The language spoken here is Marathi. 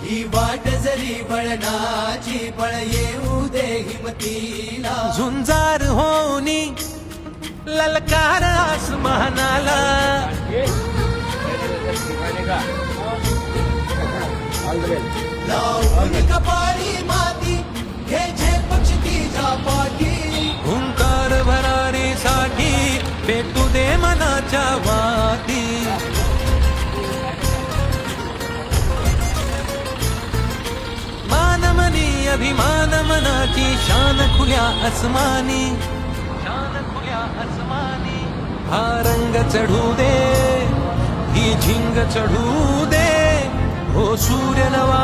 ही वाट जरी बळणाची बळ येऊ दे हिमतीला झुंजार होनी ललकार आसमानाला लावून कपाळी माती घे पक्ष तिच्या पाठी हुंकार भरारीसाठी पेटू दे मनाच्या वाती मानमनी अभिमान मनाची शान खुल्या आसमानी हा रंग चढू दे ही झिंग चढू दे हो सूर्य नवा